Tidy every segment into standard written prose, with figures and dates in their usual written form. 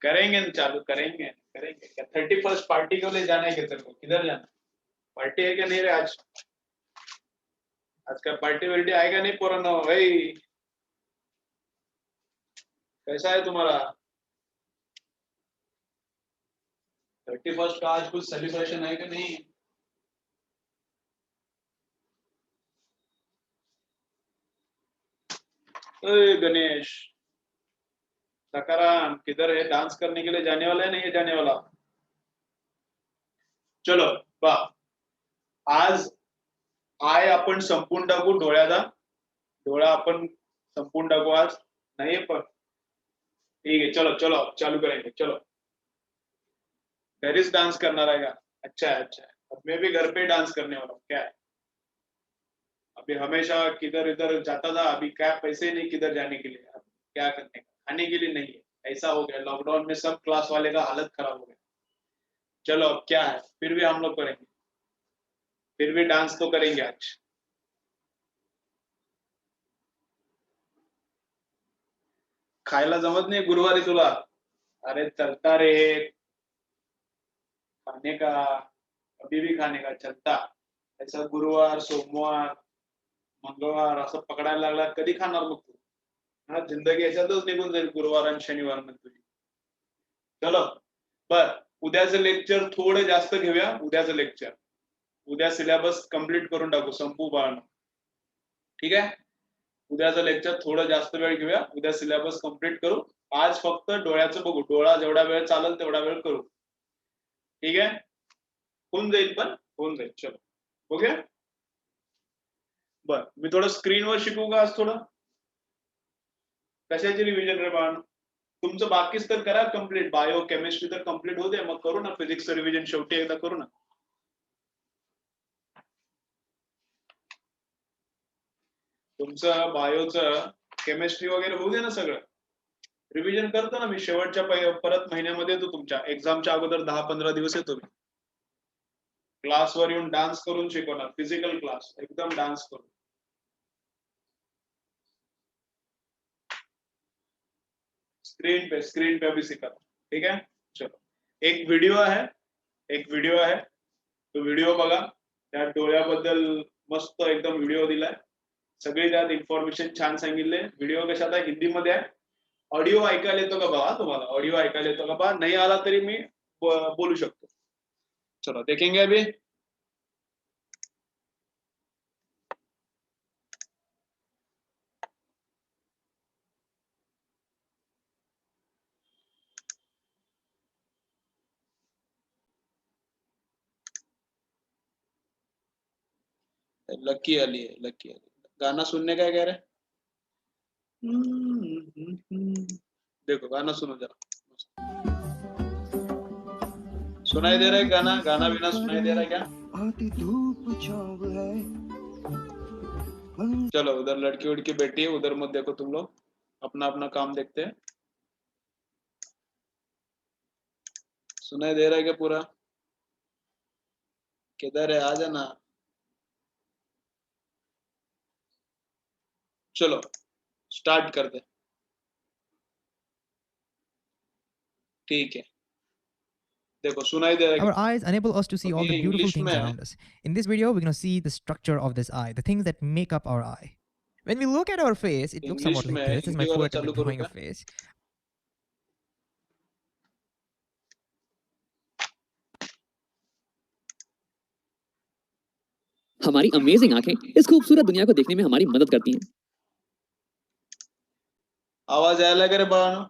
करेंगे ना, चालू करेंगे करेंगे। क्या 31st पार्टी को ले जाना है क्या तेरे को? किधर जाना? पार्टी है क्या नहीं रे आज? आज का पार्टी वार्टी आएगा नहीं पोरांनो भाई? कैसा है तुम्हारा 31st का? आज कुछ सेलिब्रेशन है कि नहीं? अरे गणेश सकाराम किधर है? डांस करने के लिए जाने वाला है नहीं है जाने वाला? चलो बा आज आय आपण संपून टाकू डोळ्याचा डोळा आपण संपून टाकू आज नाही पण ठीक है चलो चलो चालू करेंगे चलो। घर इस डांस करना रहेगा। अच्छा है अच्छा है। अब मैं भी घर पे डांस करने वाला हूँ क्या है? अभी हमेशा किधर इधर जाता था, अभी क्या पैसे नहीं किधर जाने के लिए, अब क्या करने का, खाने के लिए नहीं है। ऐसा हो गया लॉकडाउन में सब क्लास वाले का हालत खराब हो गया। चलो अब क्या है, फिर भी हम लोग करेंगे, फिर भी डांस तो करेंगे आज। खायला जमत नहीं गुरुवारी तुला? अरे चलता रे, खाने का अभी भी खाने का चलता। ऐसा गुरुवार सोमवार मंगळवार असं पकडायला लागला कधी खाणार मग तू? हा जिंदगी याच्यातच निघून जाईल गुरुवार आणि शनिवार मध्ये तुझी। चलो बर, उद्याचं लेक्चर थोडं जास्त घेऊया। उद्याचं लेक्चर उद्या सिलेबस कंप्लीट करून टाकू संपू बाळांनो, ठीक आहे? उद्याचं लेक्चर थोडं जास्त वेळ घेऊया, उद्या सिलेबस कंप्लीट करू। आज फक्त डोळ्याचं बघू, डोळा जेवढा वेळ चालेल तेवढा वेळ करू, ठीक आहे? होऊन जाईल पण होऊन जाईल। चलो बघूया। बर मी थोडं स्क्रीनवर शिकवू का आज थोडं? कशाची रिव्हिजन रे बाळ? तुमचं बाकीच तर करा कंप्लीट, बायो केमिस्ट्री तर कंप्लीट होऊ दे, मग करू ना फिजिक्सचं रिव्हिजन शेवटी एकदा करू ना। तुमचं बायोचं केमिस्ट्री वगैरे होऊ दे ना सगळं, रिव्हिजन करतो ना मी शेवटच्या परत महिन्यामध्ये येतो, तुमच्या एक्झामच्या अगोदर 10-15 दिवस येतो मी क्लासवर येऊन डान्स करून शिकवणार, फिजिकल क्लास एकदम डान्स करून। स्क्रीन पे भी सिखाता, ठीक है? चलो एक व्हिडिओ आहे तो व्हिडिओ बघा, त्या डोळ्याबद्दल मस्त एकदम व्हिडिओ दिलाय, सगळी त्यात इन्फॉर्मेशन छान सांगितले। व्हिडिओ कशात आहे? हिंदीमध्ये आहे। ऑडिओ ऐकायला येतो का बघा, तुम्हाला ऑडिओ ऐकायला येतो का बघा, नाही आला तरी मी बोलू शकतो। चलो देखेंगे अभी। लकी अली है, लकी अली गाना सुनने का कह रहे? देखो गाना सुनो जरा, सुनाई दे रहा है गाना? गाना बिना सुनाई दे रहा है क्या? चलो उधर लड़की उड़की बैठी है, उधर मत देखो तुम लोग, अपना अपना काम देखते हैं। सुनाई दे रहा है क्या पूरा? किधर है? आ जाना। चलो स्टार्ट करते, ठीक है? देखो सुनाई दे रहा है? Our eyes enable us to see all the beautiful English things में है। around us. In this video, we're going to see the structure of this eye, the things that make up our eye. When we look at our face, it looks somewhat English में like है, this. This is my Hindi वाला full attempt चालू at करूँ drawing a क्या? face. हमारी amazing आंखें इस खूबसूरत दुनिया को देखने में हमारी मदद करती हैं। आवाज यायला का रे बाळांनो?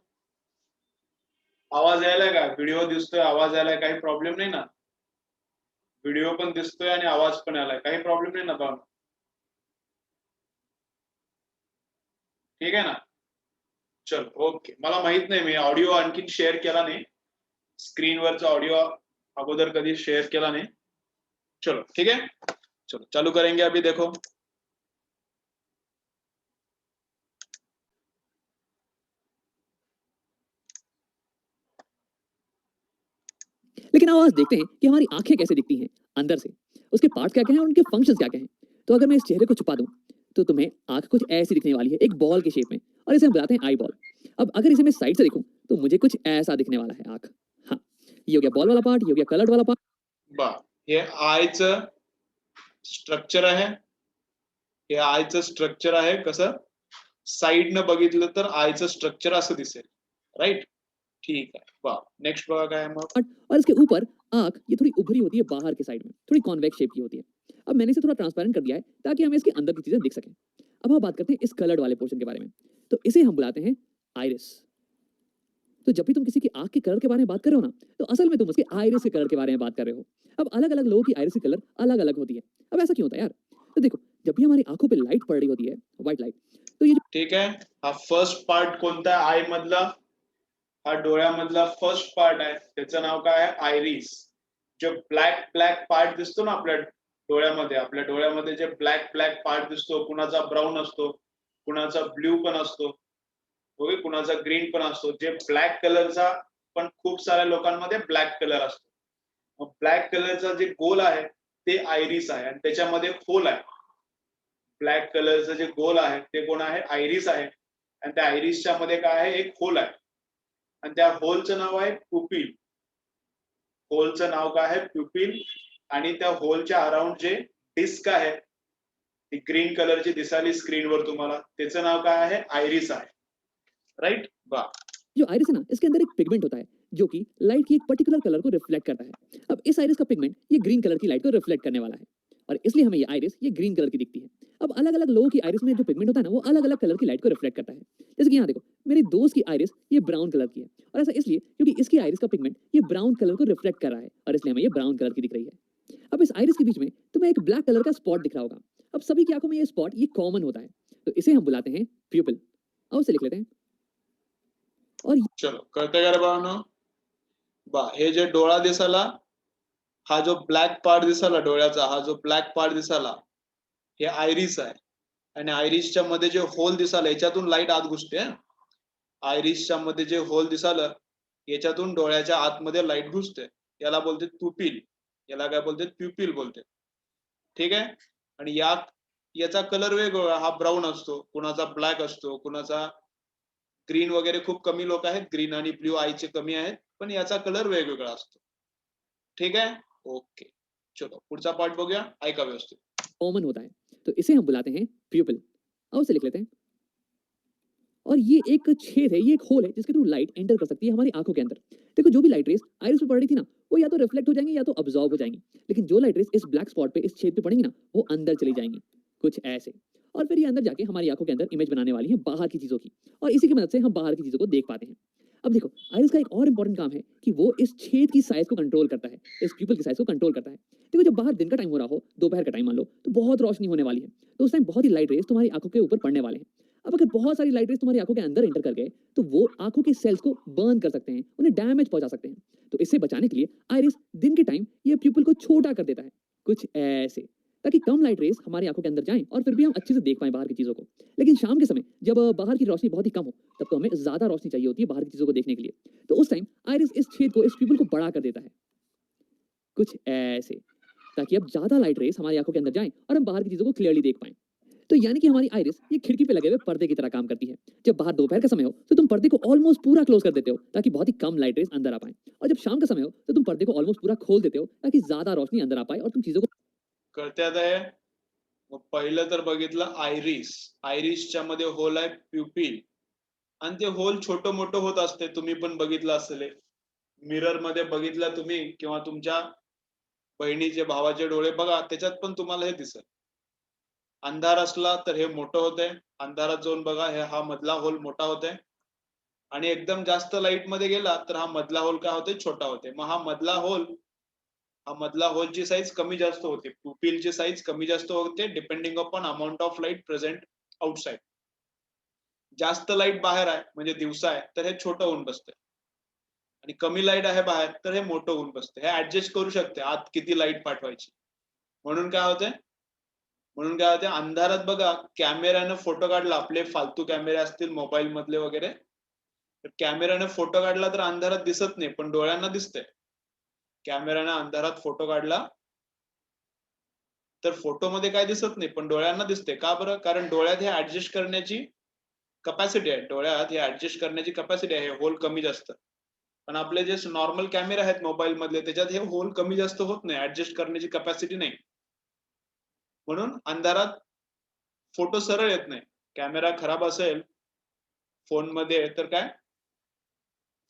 आवाज यायला का? व्हिडिओ दिसतोय, आवाज यायला, काही प्रॉब्लेम नाही ना? व्हिडिओ पण दिसतोय आणि आवाज पण यायला, काही प्रॉब्लेम नाही ना बाळांनो? ठीक आहे ना? चलो ओके। मला माहित नाही, मी ऑडिओ आणखीन शेअर केला नाही, स्क्रीनवरचा ऑडिओ अगोदर कधी शेअर केला नाही। चलो ठीक है, चलो चालू करेंगे अभी। देखो लेकिन आओ आज देखते हैं कि हमारी आंखें कैसे दिखती हैं अंदर से, उसके पार्ट्स क्या क्या हैं और उनके फंक्शंस क्या क्या हैं। तो अगर मैं इस चेहरे को छुपा दूं तो तुम्हें आंख कुछ ऐसी दिखने वाली है, एक बॉल के शेप में, और इसे हम बुलाते हैं आई बॉल। अब अगर इसे मैं साइड से देखूं तो मुझे कुछ ऐसा दिखने वाला है आंख. हाँ, ये हो गया बॉल वाला पार्ट, ये हो गया कलर्ड वाला पार्ट. बा हे आयचं स्ट्रक्चर आहे. हे आयचं स्ट्रक्चर आहे. कसं साईडनं बघितलं तर आयचं स्ट्रक्चर असं दिसेल. राईट. ठीक आहे. वा नेक्स्ट बघा काय आहे मग. और इसके ऊपर आंख ये थोड़ी उभरी होती है बाहर के साइड में, थोड़ी कॉन्वेक्स शेप की होती है. अब मैंने इसे थोड़ा ट्रांसपेरेंट कर दिया है ताकि हमें इसके अंदर की चीजें दिख सकें. अब हम बात करते हैं इस कलर्ड वाले पोर्शन के बारे में. तो इसे हम बुलाते हैं आइरिस. तो जब भी तुम किसी की आंख के कलर के बारे में बात कर रहे हो ना, तो असल में तुम उसके आइरिस के कलर के बारे में बात कर रहे हो. अब अलग अलग लोगों की आइरिस की कलर अलग अलग होती है. अब ऐसा क्यों होता है यार? तो देखो, जब भी हमारी आंखों पे लाइट पड़ रही होती है, व्हाइट लाइट, तो ये ठीक आहे. हा फर्स्ट पार्ट कोणता आहे आय मधला? हा डोळ्यामधला फर्स्ट पार्ट आहे. त्याचं नाव काय आहे? आयरिस. जो ब्लॅक ब्लॅक पार्ट दिसतो ना आपल्या डोळ्यामध्ये जे ब्लॅक ब्लॅक पार्ट दिसतो, कुणाचा ब्राऊन असतो, कुणाचा ब्ल्यू पण असतो, ओके, कुणाचा ग्रीन पण असतो. जे ब्लॅक कलरचा पण खूप साऱ्या लोकांमध्ये ब्लॅक कलर असतो. मग ब्लॅक कलरचा जे गोल आहे ते आयरिस आहे आणि त्याच्यामध्ये होल आहे. ब्लॅक कलरचं जे गोल आहे ते कोण आहे? आयरिस आहे. आणि त्या आयरिसच्या मध्ये काय आहे? एक होल आहे आणि त्या होलचं नाव आहे प्युपिल. होलचं नाव काय आहे? प्युपिल. आणि त्या होलच्या अराउंड जे डिस्क आहे ती ग्रीन कलरची दिसाली स्क्रीनवर तुम्हाला, त्याचं नाव काय आहे? आयरिस आहे. राइट. वाह. जो आइरिस है ना, इसके अंदर एक पिगमेंट होता है जो कि लाइट की एक पर्टिकुलर कलर को रिफ्लेक्ट करता है. अब इस आइरिस का पिगमेंट ये ग्रीन कलर की लाइट को रिफ्लेक्ट करने वाला है और इसलिए हमें ये आइरिस ये ग्रीन कलर की दिखती है. अब अलग अलग लोगों की आइरिस में जो पिगमेंट होता है ना, वो अलग अलग कलर की लाइट को रिफ्लेक्ट करता है. जैसे कि यहाँ देखो, मेरी दोस्त की आइरिस ये ब्राउन कलर की है और ऐसा इसलिए क्योंकि इसकी आइरिस का पिगमेंट ये ब्राउन कलर को रिफ्लेक्ट कर रहा है और इसलिए हमें ये ब्राउन कलर की दिख रही है. अब इस आइरिस के बीच में तुम्हें एक ब्लैक कलर का स्पॉट दिख रहा होगा. अब सभी की आंखों में ये स्पॉट ये कॉमन होता है, तो इसे हम बुलाते हैं प्यूपिल. और उसे लिख लेते हैं. और चलो कळतंय का रे बाळांनो? बा हे जे डोळा दिसाला, हा जो ब्लॅक पार्ट दिसाला डोळ्याचा, हा जो ब्लॅक पार्ट दिसाला, हे आयरिस आहे. आणि आयरिसच्या मध्ये जे होल दिसाला याच्यातून लाईट आत घुसते. आयरिसच्या मध्ये जे होल दिसालं याच्यातून डोळ्याच्या आतमध्ये लाईट घुसते. याला बोलते प्युपिल. याला काय बोलते? प्युपिल बोलते. ठीक आहे. आणि याचा कलर वेगवेगळा. हा ब्राऊन असतो, कुणाचा ब्लॅक असतो, कुणाचा ग्रीन वगैरे. खूप कमी लोक आहेत ग्रीन आणि ब्ल्यू आईचे कमी आहेत, पण याचा कलर वेगवेगळा असतो. ठीक आहे. ओके चलो पुढचा पार्ट बघूया. ऐका व्यवस्थित. कॉमन होता है, तो इसे हम बुलाते हैं प्यूपिल. और उसे लिख लेते हैं. और ये एक छेद है, ये एक होल है जिसके थ्रू लाइट एंटर कर सकती है हमारी आंखों के अंदर. देखो, जो भी लाइट रेस आइरिस पे पड़ रही थी ना, वो या तो रिफ्लेक्ट हो जाएंगी या तो अब्सॉर्ब हो जाएंगी. लेकिन जो लाइट रेस इस ब्लैक स्पॉट पे इस छेद पे पड़ेंगी ना, वो अंदर चली जाएंगी कुछ ऐसे. और फिर ये अंदर जाके हमारी आंखों के अंदर इमेज बनाने वाली है बाहर की चीजों की, और इसी की मदद से हम बाहर की चीजों को देख पाते हैं. अब देखो, आइरिस का एक और इंपॉर्टेंट काम है कि वो इस छेद की साइज को कंट्रोल करता है, इस प्यूपिल की साइज को कंट्रोल करता है. देखो, जब बाहर दिन का टाइम हो रहा हो, दोपहर का टाइम मान लो, तो बहुत रोशनी होने वाली है, तो उस टाइम बहुत ही लाइट रेस तुम्हारी आंखों के ऊपर पड़ने वाले हैं. अब अगर बहुत सारी लाइट रेस तुम्हारी आंखों के अंदर एंटर कर गए, तो वो आंखों के सेल्स को बर्न कर सकते हैं, उन्हें डैमेज पहुंचा सकते हैं. तो इससे बचाने के लिए आइरिस दिन के टाइम ये प्यूपिल को छोटा कर देता है कुछ ऐसे, ताकि कम लाइट रेस हमारी आंखों के अंदर जाएं और फिर भी हम अच्छे से देख पाएं बाहर की चीजों को. लेकिन शाम के समय जब बाहर की रोशनी बहुत ही कम हो, तब तो हमें ज्यादा रोशनी चाहिए होती है बाहर की चीजों को देखने के लिए. तो उस टाइम आइरिस इस छेद को, इस प्यूपिल को बड़ा कर देता है कुछ ऐसे, ताकि अब ज्यादा लाइट रेस हमारी आंखों के अंदर जाएं और हम बाहर की चीजों को क्लियरली देख पाएं. तो यानी कि हमारी आइरिस ये खिड़की पे लगे हुए पर्दे की तरह काम करती है. जब बाहर दोपहर का समय हो, तो तुम पर्दे को ऑलमोस्ट पूरा क्लोज कर देते हो ताकि बहुत ही कम लाइट रेस अंदर आ पाए. और जब शाम का समय हो, तो तुम पर्दे को ऑलमोस्ट पूरा खोल देते हो ताकि ज्यादा रोशनी अंदर आ पाए और तुम चीजों को. कळत्यात आहे. मग पहिलं तर बघितलं आयरिस. आयरिसच्या मध्ये होल आहे प्युपिल आणि ते होल छोटं मोठं होत असते. तुम्ही पण बघितलं असेल, मिरर मध्ये बघितलं तुम्ही किंवा तुमच्या बहिणीचे भावाचे डोळे बघा, त्याच्यात पण तुम्हाला हे दिसेल. अंधार असला तर हे मोठं होतंय, अंधारात जाऊन बघा हे हा मधला होल मोठा होतोय आणि एकदम जास्त लाईट मध्ये गेला तर हा मधला होल काय होतोय? छोटा होतोय. मग हा मधला होलची साईज कमी जास्त होते, प्युपिलची साईज कमी जास्त होते depending upon amount of light present outside. जास्त लाईट बाहेर आहे म्हणजे दिवसा आहे तर हे छोटं होऊन बसतंय आणि कमी लाईट आहे बाहेर तर हे मोठं होऊन बसतंय. हे ऍडजस्ट करू शकते आत किती लाईट पाठवायची. म्हणून काय होतंय अंधारात बघा, कॅमेऱ्यानं फोटो काढला, आपले फालतू कॅमेरे असतील मोबाईल मधले वगैरे, तर कॅमेऱ्याने फोटो काढला तर अंधारात दिसत नाही पण डोळ्यांना दिसतंय. कॅमेऱ्याने अंधारात फोटो काढला तर फोटो मध्ये काय दिसत नाही पण डोळ्यांना दिसते. का बरं? कारण डोळ्यात हे ऍडजस्ट करण्याची कपॅसिटी आहे डोळ्यात हे ऍडजस्ट करण्याची कपॅसिटी आहे, होल कमी जास्त. पण आपले जे नॉर्मल कॅमेरे आहेत मोबाईल मधले त्याच्यात हे होल कमी जास्त होत नाही, ऍडजस्ट करण्याची कपॅसिटी नाही. म्हणून अंधारात फोटो सरळ येत नाही. कॅमेरा खराब असेल फोन मध्ये तर काय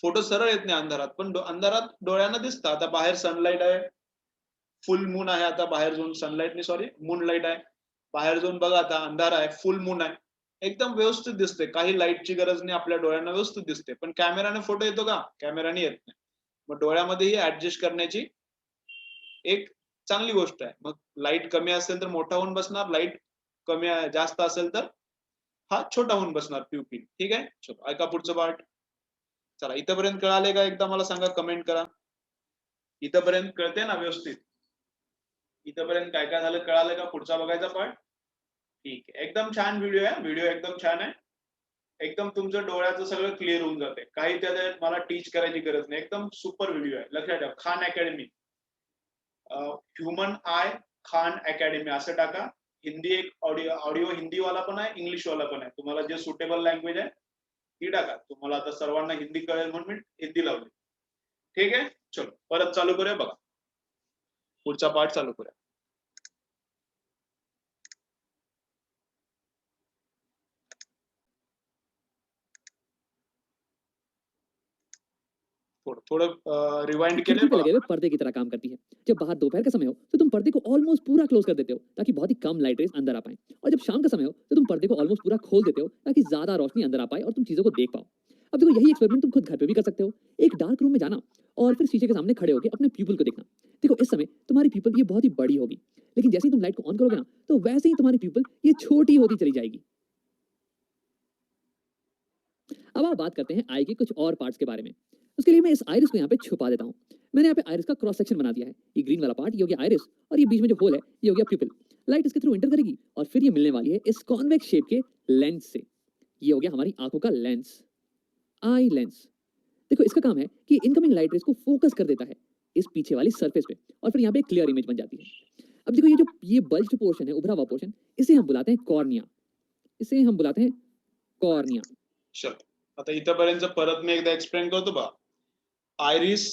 फोटो सरळ येत नाही अंधारात, पण अंधारात डोळ्यांना दिसतं. आता बाहेर सनलाईट आहे, फुल मून आहे, आता बाहेर जाऊन सनलाईट नाही सॉरी मून लाईट आहे, बाहेर जाऊन बघा आता अंधार आहे, फुल मून आहे, एकदम व्यवस्थित दिसते, काही लाईटची गरज नाही, आपल्या डोळ्यांना व्यवस्थित दिसते. पण कॅमेराने फोटो येतो का? कॅमेराने येत नाही. मग डोळ्यामध्येही ऍडजस्ट करण्याची एक चांगली गोष्ट आहे. मग लाईट कमी असेल तर मोठा होऊन बसणार, लाईट कमी जास्त असेल तर हा छोटा होऊन बसणार प्युपिल. ठीक आहे, चलो ऐका पुढचं पार्ट. चला इथपर्यंत कळाले का? एकदा मला सांगा, कमेंट करा. इथपर्यंत कळते ना व्यवस्थित? इथपर्यंत काय काय झालं कळालं का? पुढचा बघायचा पार्ट. ठीक आहे, एकदम छान व्हिडिओ आहे, व्हिडिओ एकदम छान आहे, एकदम तुमचं डोळ्याचं सगळं क्लिअर होऊन जाते, काही त्याच्यात मला टीच करायची गरज नाही, एकदम सुपर व्हिडिओ आहे. लक्षात ठेवा, Khan academy, human I Khan academy असं टाका. हिंदी एक ऑडिओ हिंदीवाला पण आहे, इंग्लिशवाला पण आहे, तुम्हाला जे सुटेबल लँग्वेज आहे ती टाका. तुम्हाला आता सर्वांना हिंदी कळेल म्हणून मी हिंदी लावली. ठीक आहे, चलो परत चालू करूया. बघा पुढचा पार्ट चालू करूया. थोडं रिवाइंड खिड़की केले पे लगे बघा. हुए पर्दे की तरह काम करती है। जब बाहर दोपहर का समय हो तो तुम पर्दे को ऑलमोस्ट पूरा क्लोज कर देते हो ताकि बहुत ही कम लाइट रेस अंदर आ पाए, और जब शाम का समय हो तो तुम पर्दे को ऑलमोस्ट पूरा खोल देते हो ताकि ज्यादा रोशनी अंदर आ पाए और तुम चीजों को देख पाओ। अब देखो, यही एक्सपेरिमेंट तुम खुद घर पे भी कर सकते हो। एक डार्क रूम में जाना और फिर शीशे के सामने खड़े होकर अपने पीपल को देखना। देखो, इस समय तुम्हारी पीपल ये बहुत ही बड़ी होगी, लेकिन जैसे ही तुम लाइट को ऑन करोगे ना तो वैसे ही तुम्हारी पीपल ये छोटी होती चली जाएगी। अब आप बात करते हैं आई के कुछ और पार्ट्स के बारे में। उसके लिए मैं इस आइरिस को यहाँ पे छुपा देता हूँ। मैंने यहाँ पे आइरिस का क्रॉस सेक्शन बना दिया है। ये ग्रीन वाला पार्ट ये हो गया आइरिस, और ये बीच में जो होल है ये हो गया प्यूपिल। लाइट इसके थ्रू एंटर करेगी और फिर ये मिलने वाली है इस कॉन्वेक्स शेप के लेंस से। ये हो गया हमारी आंखों का लेंस, आई लेंस। देखो, इसका काम है कि इनकमिंग लाइट रेस को फोकस कर देता है इस पीछे वाली सरफेस पे, और फिर यहाँ पे एक क्लियर इमेज बन जाती है। अब देखो, ये बल्ज्ड पोर्शन है, उभरा हुआ पोर्शन, इसे हम बुलाते हैं कॉर्निया। इसे हम बुलाते हैं कॉर्निया। चलो आता इथपर्यंत परत मी एकदा एक्सप्लेन करतो बघा. आयरिस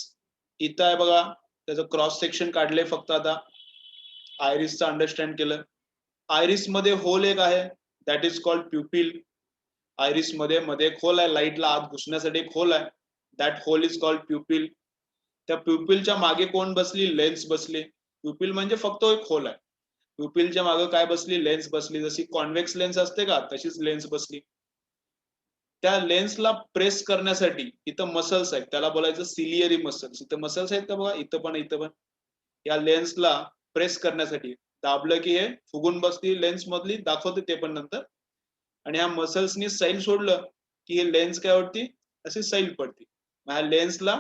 इथं आहे बघा, त्याचं क्रॉस सेक्शन काढले फक्त. आता आयरिसचं अंडरस्टँड केलं. आयरिस मध्ये होल एक आहे, that is called pupil. Iris मध्ये एक होल आहे, लाईटला आत घुसण्यासाठी एक होल आहे, that hole is called pupil. त्या प्युपिलच्या मागे कोण बसली? लेन्स बसली. प्युपिल म्हणजे फक्त एक होल आहे, प्युपिलच्या मागे काय बसली? लेन्स बसली. जशी कॉन्व्हेक्स लेन्स असते का तशीच लेन्स बसली. त्या लेन्सला प्रेस करण्यासाठी इथं मसल्स आहेत, त्याला बोलायचं सिलियरी मसल्स. इथं मसल्स आहेत का बघा, इथं पण. या लेन्सला प्रेस करण्यासाठी दाबलं की हे फुगून बसती लेन्स मधली, दाखवते ते पण नंतर. आणि ह्या मसल्सनी सैल सोडलं की हे लेन्स काय होती? अशी सैल पडती. ह्या लेन्सला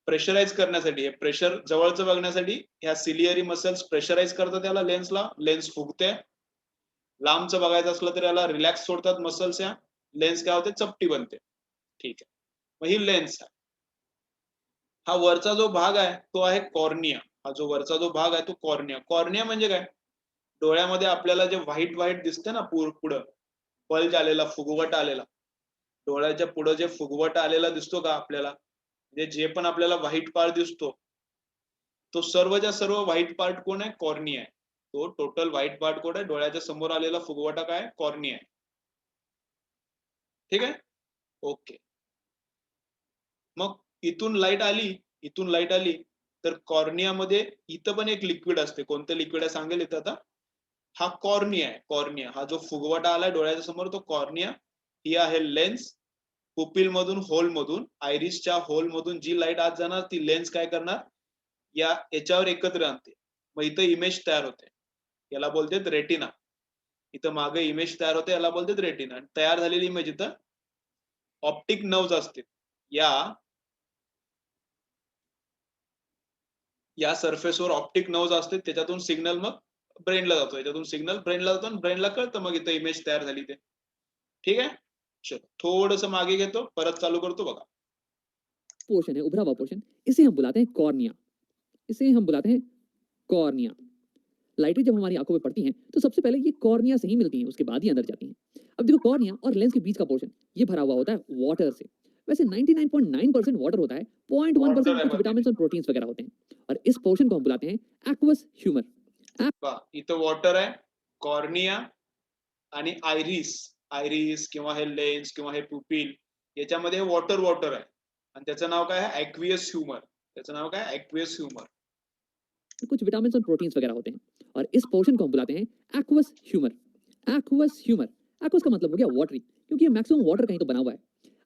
प्रेशराईज करण्यासाठी, हे प्रेशर जवळचं बघण्यासाठी ह्या सिलियरी मसल्स प्रेशराईज करतात त्याला लेन्सला. लेन्स फुगते. लांबचं बघायचं असलं तर याला रिलॅक्स सोडतात मसल्स, या लेन्स काय होते? चपटी बनते. ठीक आहे, मग ही लेन्स आहे. हा वरचा जो भाग आहे तो आहे कॉर्निया. हा जो वरचा जो भाग आहे तो कॉर्निया. कॉर्निया म्हणजे काय? डोळ्यामध्ये आपल्याला जे व्हाईट व्हाईट दिसते ना पुढं बल्ज आलेला, फुगवट आलेला, डोळ्याच्या पुढे जे फुगवट आलेला दिसतो का आपल्याला, म्हणजे जे पण आपल्याला व्हाईट पार्ट दिसतो तो सर्वच्या सर्व व्हाईट पार्ट कोण आहे? कॉर्निया आहे. तो टोटल व्हाईट पार्ट कोण आहे? डोळ्याच्या समोर आलेला फुगवटा काय? कॉर्निया आहे. ठीक आहे, ओके. मग इथून लाईट आली तर कॉर्नियामध्ये इथं पण एक लिक्विड असते. कोणतं लिक्विड आहे सांगेल इथं आता. हा कॉर्निया आहे. कॉर्निया हा जो फुगवटा आलाय डोळ्याच्या समोर तो कॉर्निया. ही आहे लेन्स. पुपिल मधून, होल मधून, आयरिसच्या होल मधून जी लाईट आत जाणार ती लेन्स काय करणार? याच्यावर एकत्र आणते. मग इथं इमेज तयार होते, याला बोलतात रेटिना. इथं मागे इमेज तयार होते, याला बोलतात रेटिना. आणि तयार झालेली इमेज इथं ऑप्टिक नर्व्स असते. या सरफेसवर ऑप्टिक नर्व्स असते, त्याच्यातून सिग्नल मग ब्रेनला जातो, याच्यातून सिग्नल ब्रेनला जातो आणि ब्रेनला कळतं मग इथं इमेज तयार झाली ते. ठीक आहे, चलो थोडंसं मागे घेतो, परत चालू करतो बघा. पोर्शन है, उभरा हुआ पोर्शन, इसे हम बुलाते हैं कॉर्निया। इसे हम बुलाते हैं कॉर्निया। लाइट रेज जब हमारी आंखों पे पड़ती हैं तो सबसे पहले ये कॉर्निया से ही मिलती हैं, उसके बाद ही अंदर जाती हैं। अब देखो कॉर्निया और लेंस के बीच का पोर्शन ये भरा हुआ होता है वाटर से। वैसे 99.9% वाटर होता है, 0.1% Water है कुछ बाकी. विटामिन और प्रोटीन्स वगैरह होते हैं, और इस पोर्शन को हम बुलाते हैं एक्वस ह्यूमर। पहा, इथं वॉटर आहे, कॉर्निया आणि आयरिस किंवा हे लेन्स किंवा हे पुपिल याच्यामध्ये वॉटर वॉटर आहे आणि त्याचं नाव काय आहे ॲक्वियस ह्युमर. त्याचं नाव काय ॲक्वियस ह्युमर. कुछ विटामिन और प्रोटीन्स वगैरह होते हैं, और इस पोर्शन को हम बुलाते हैं aqueous humour. Aqueous humour, aqueous का मतलब हो गया वाटरी, क्योंकि ये मैक्सिमम वाटर का ही तो बना हुआ है।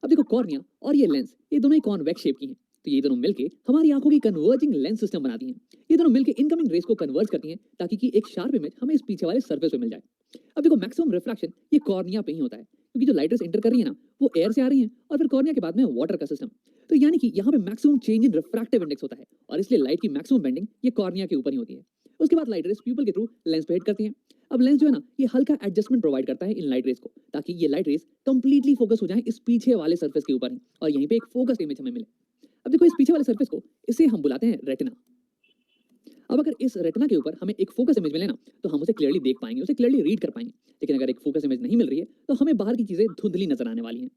अब देखो कॉर्निया और ये लेंस, ये दोनों ही कॉन्वेक्स शेप की हैं, तो ये दोनों मिलके हमारी आंखों की कन्वर्जिंग लेंस सिस्टम बनाती हैं। ये दोनों मिलके इनकमिंग रेस को कन्वर्ज करती हैं ताकि कि एक शार्प इमेज हमें इस पीछे वाले सरफेस पे मिल जाए। अब देखो मैक्सिमम रिफ्लेक्शन ये कॉर्निया पे ही होता है, क्योंकि जो लाइट रेस एंटर कर रही है ना वो एयर से आ रही है, और फिर कॉर्निया के बाद में वाटर का सिस्टम। तो यानी कि यहाँ पे maximum change in refractive index होता है, और इसलिए लाइट की मैक्सिमम बेंडिंग ये कॉर्निया के ऊपर ही होती है। उसके बाद लाइट रेस प्यूपल के थ्रू लेंस पे हिट करती हैं। अब लेंस जो है ना ये हल्का एडजस्टमेंट प्रोवाइड करता है इन लाइट रेस को, ताकि ये लाइट रेस कंप्लीटली फोकस हो जाए इस पीछे वाले सरफेस के ऊपर ही, और यहीं पे एक फोकस इमेज हमें मिले। अब देखो इस पीछे वाले सरफेस को, इसे हम बुलाते हैं रेटिना। अब अगर इस रेटिना के ऊपर हमें एक फोकस इमेज मिले ना, तो हम उसे क्लियरली देख पाएंगे, उसे क्लियरली रीड कर पाएंगे। लेकिन अगर एक फोकस इमेज नहीं मिल रही है तो हमें बाहर की चीजें धुंधली नजर आने वाली हैं।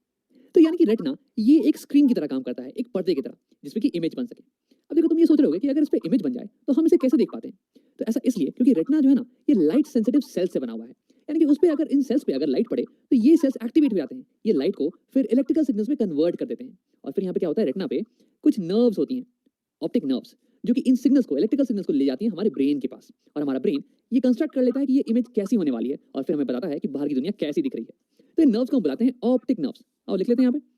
तो यानी कि रेटिना ये एक स्क्रीन की तरह काम करता है, एक पर्दे की तरह, जिसमें कि इमेज बन सके। अब देखो तुम ये सोच रहे होगे कि अगर इस पे इमेज बन जाए तो हम इसे कैसे देख पाते हैं। तो ऐसा इसलिए क्योंकि रेटिना जो है ना ये लाइट सेंसिटिव सेल्स से बना हुआ है, यानी कि उस पे अगर इन सेल्स पे अगर लाइट पड़े तो ये सेल्स एक्टिवेट हो जाते हैं, ये लाइट को फिर इलेक्ट्रिकल सिग्नल्स में कन्वर्ट कर देते हैं। और फिर यहाँ पे क्या होता है, रेटिना पे कुछ नर्व्स होती हैं, ऑप्टिक नर्व्स, जो कि इन सिग्नल्स को, इलेक्ट्रिकल सिग्नल्स को ले जाती हैं हमारे ब्रेन के पास, और हमारा ब्रेन ये कंस्ट्रक्ट कर लेता है कि ये इमेज कैसी होने वाली है, और फिर हमें बताता है कि बाहर की दुनिया कैसी दिख रही है। तो इन नर्व्स को हम बुलाते हैं ऑप्टिक नर्व्स। और लिख लेते हैं यहाँ पे।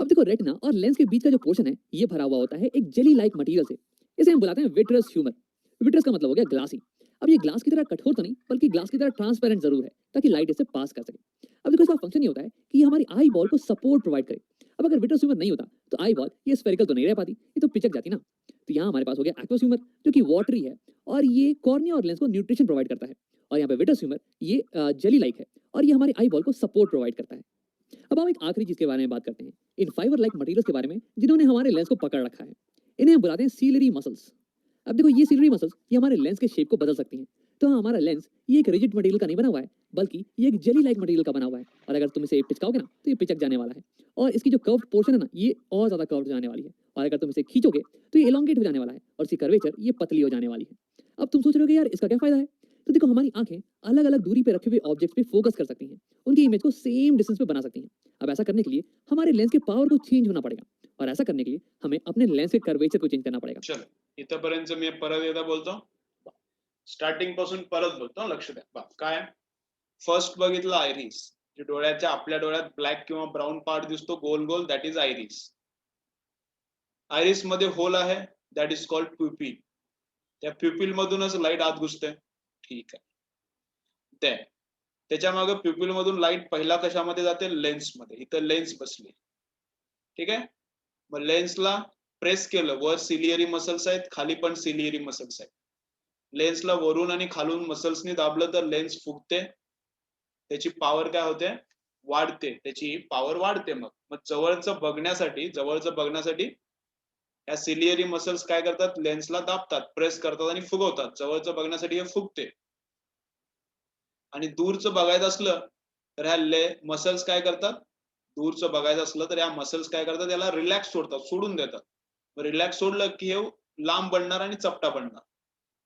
अब देखो रेटिना और लेंस के बीच का जो पोर्शन है ये भरा हुआ होता है एक जेली लाइक मटेरियल से, इसे हम बुलाते हैं विट्रस ह्यूमर। विट्रस का मतलब हो गया ग्लासी। अब ये ग्लास की तरह कठोर तो नहीं, बल्कि ग्लास की तरह ट्रांसपेरेंट जरूर है, ताकि लाइट इसे पास कर सके। अब देखो इसका फंक्शन ये होता है कि ये हमारी आई बॉल को सपोर्ट प्रोवाइड करे। अब अगर विट्रस ह्यूमर नहीं होता तो आई बॉल ये स्फेरिकल तो नहीं रह पाती, ये तो पिचक जाती ना। तो यहाँ हमारे पास हो गया एक्वस ह्यूमर, जो कि वाटरी है, और ये कॉर्निया और लेंस को न्यूट्रिशन प्रोवाइड करता है। और यहाँ पे विट्रस ह्यूमर ये जेली लाइक है, और ये हमारी आई बॉल को सपोर्ट प्रोवाइड करता है। अब हम एक आखिरी चीज के बारे में बात करते हैं, इन फाइबर लाइक मटेरियल्स के बारे में, जिन्होंने हमारे लेंस को पकड़ रखा है। इन्हें हम बुलाते हैं सीलरी मसल्स। अब देखो ये सीलरी मसल्स ये हमारे लेंस के शेप को बदल सकती हैं। तो हाँ, हमारा लेंस ये एक रिजिड मटेरियल का नहीं बना हुआ है, बल्कि ये एक जेली लाइक मटेरियल का बना हुआ है, और अगर तुम इसे पिचकाओगे ना तो ये पिचक जाने वाला है, और इसकी जो कर्व्ड पोर्शन है ना ये और ज्यादा कर्व्ड जाने वाली है, और अगर तुम इसे खींचोगे तो ये एलोंगेट हो जाने वाला है, और इसकी कर्वेचर ये पतली हो जाने वाली है। अब तुम सोच रहे हो यार इसका क्या फायदा है। तो देखो हमारी आंखें अलग अलग दूरी पे रखे हुए ऑब्जेक्ट्स पे फोकस कर सकती हैं, उनकी इमेज को सेम डिस्टेंस पे बना सकती हैं। अब ऐसा करने के लिए हमारे लेंस के पावर को चेंज होना पड़ेगा, और ऐसा करने के लिए हमें अपने लेंस के कर्वेचर को चेंज करना पड़ेगा। चलो इथपर्यंत मी परत एकदा बोलतो, स्टार्टिंग पासून परत बोलतो, लक्ष द्या. बघ काय फर्स्ट बघितलं आयरिस, जे डोळ्याच्या आपल्या डोळ्यात ब्लॅक किंवा ब्राऊन पार्ट दिसतो गोल गोल, दॅट इज आयरिस. आयरिस मध्ये होल आहे, दॅट इज कॉल्ड प्युपिल. त्या प्युपिल मधूनच लाईट आत घुसते. ठीक आहे. त्याच्या मागे प्युपिल मधून लाईट पहिला कशामध्ये जाते, लेन्स मध्ये. इथं लेन्स बसली. ठीक आहे. मग लेन्सला प्रेस केलं, वर सिलियरी मसल्स आहेत, खाली पण सिलियरी मसल्स आहेत. लेन्सला वरून आणि खालून मसल्सनी दाबलं तर लेन्स फुगते, त्याची पॉवर काय होते, वाढते, त्याची पॉवर वाढते. मग जवळचं बघण्यासाठी या सिलियरी मसल्स काय करतात, लेन्सला दाबतात, प्रेस करतात आणि फुगवतात. जवळचं बघण्यासाठी हे फुगते, आणि दूरचं बघायचं असलं तर ह्या मसल्स काय करतात, दूरचं बघायचं असलं तर या मसल्स काय करतात, याला रिलॅक्स सोडतात, सोडून देतात. रिलॅक्स सोडलं की हे लांब बनणार आणि चपटा बनणार.